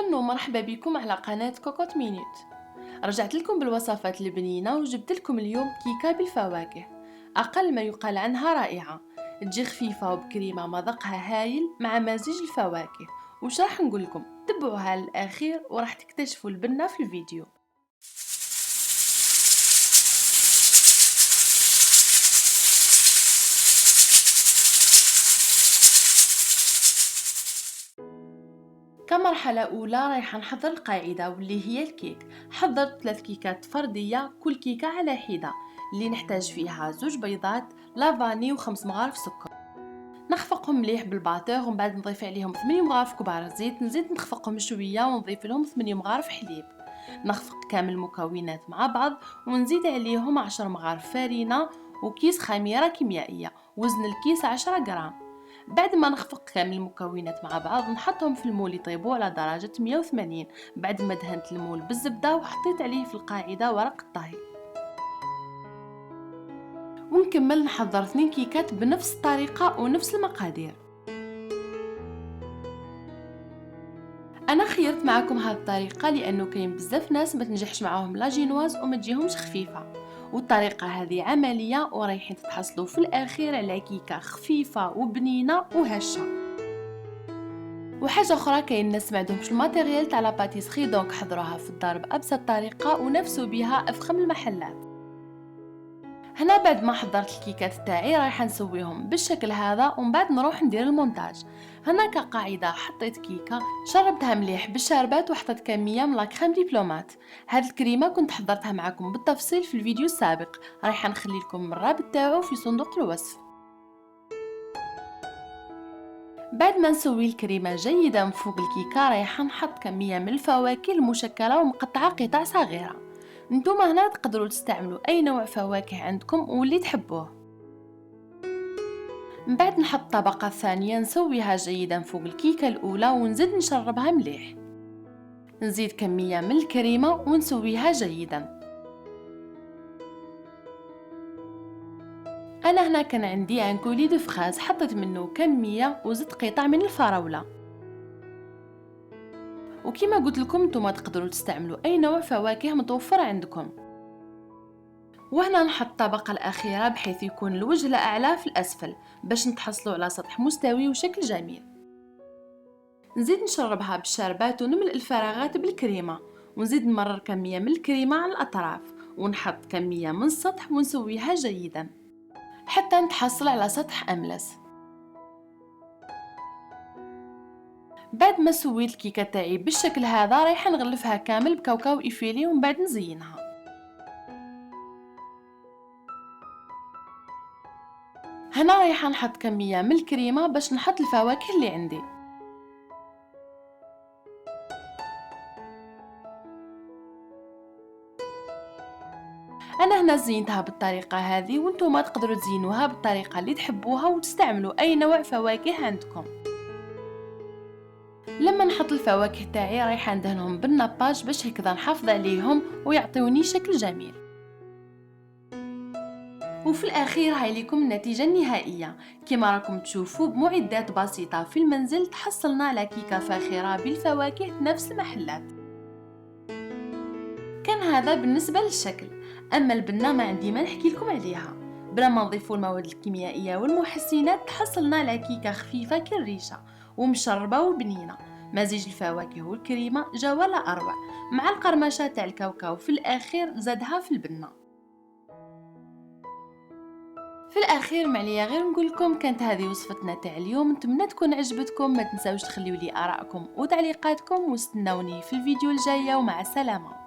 شكرا ومرحبا بكم على قناة كوكوت مينوت. رجعت لكم بالوصفات البنينة وجبت لكم اليوم كيكة بالفواكه. أقل ما يقال عنها رائعة، تجي خفيفة وبكريمة مذاقها هايل مع مزيج الفواكه. وش راح نقول لكم؟ تبعوها للأخير وراح تكتشفوا البنة في الفيديو. كمرحلة أولى رايحة نحضر القاعدة واللي هي الكيك. حضرت 3 كيكات فردية، كل كيكة على حدة. اللي نحتاج فيها 2 بيضات، لافاني و5 مغارف سكر. نخفقهم مليح بالباتور ومن بعد نضيف عليهم 8 مغارف كبار زيت، نزيد نخفقهم شوية ونضيف لهم 8 مغارف حليب. نخفق كامل المكونات مع بعض ونزيد عليهم 10 مغارف فارينة وكيس خميرة كيميائية، وزن الكيس 10 غرام. بعد ما نخفق كامل المكونات مع بعض نحطهم في المول يطيبوا على درجة 180. بعد ما دهنت المول بالزبدة وحطيت عليه في القاعدة ورق الطهي. ونكمل نحضر 2 كيكات بنفس الطريقة ونفس المقادير. انا خيرت معكم هذه الطريقة لانه كاين بزاف ناس ما تنجحش معاهم لا جينواز وما تجيهمش خفيفة، والطريقة هذه عملية ورايحين تتحصلوا في الاخير على كيكة خفيفة وبنينة وهشة. وحاجه اخرى، كاين ناس ما عندهمش الماتيريال تاع لا باتيسري، دونك حضروها في الدار بابسط طريقه ونفسوا بها افخم المحلات. هنا بعد ما حضرت الكيكات تاعي رايحه نسويهم بالشكل هذا ومن بعد نروح ندير المونتاج. هنا كقاعده حطيت كيكه شربتها مليح بالشربات وحطيت كميه من لاكريم دبلومات. هذه الكريمه كنت حضرتها معكم بالتفصيل في الفيديو السابق، رايحه نخلي لكم الرابط تاعو في صندوق الوصف. بعد ما نسوي الكريمة جيدا فوق الكيكة رايحة نحط كمية من الفواكه المشكلة ومقطعة قطع صغيرة. نتوما هنا تقدروا تستعملوا اي نوع فواكه عندكم واللي تحبوه. من بعد نحط الطبقة الثانية نسويها جيدا فوق الكيكة الاولى ونزيد نشربها مليح. نزيد كمية من الكريمة ونسويها جيدا. انا هنا كان عندي ان كولي دو فراز، حطيت منه كمية وزدت قطع من الفراولة. وكما قلت لكم نتوما تقدروا تستعملوا اي نوع فواكه متوفر عندكم. وهنا نحط الطبقة الأخيرة بحيث يكون الوجه الأعلى في الأسفل باش نتحصلوا على سطح مستوي وشكل جميل. نزيد نشربها بالشربات ونملئ الفراغات بالكريمة، ونزيد نمرر كمية من الكريمة على الأطراف ونحط كمية من السطح ونسويها جيدا حتى نتحصل على سطح أملس. بعد ما سويت الكيكة تاعي بالشكل هذا رايحة نغلفها كامل بكاوكاو إيفيلي ومن بعد نزينها. هنا رايحة نحط كمية من الكريمة باش نحط الفواكه اللي عندي. انا هنا زينتها بالطريقة هذه وانتم تقدروا تزينوها بالطريقة اللي تحبوها وتستعملوا اي نوع فواكه عندكم. لما نحط الفواكه تاعي رايحة ندهنهم بالنباج باش هكذا نحافظ عليهم ويعطيوني شكل جميل. وفي الاخير هاي لكم النتيجة النهائية. كما راكم تشوفوا بمعدات بسيطة في المنزل تحصلنا على كيكة فاخرة بالفواكه نفس المحلات. كان هذا بالنسبة للشكل. اما البنة ما عندي ما نحكي لكم عليها، بلا ما نضيفوا المواد الكيميائية والمحسنات تحصلنا على كيكة خفيفة كالريشة ومشربة وبنينة. مزيج الفواكه والكريمة جا ولا اروع، مع القرمشة تاع الكاوكاو في الاخير زادها في البنة. في الاخير معليا غير نقول لكم كانت هذه وصفتنا تاع اليوم، نتمنى تكون عجبتكم. ما تنساوش تخليوا لي ارائكم وتعليقاتكم واستناوني في الفيديو الجايه ومع السلامه.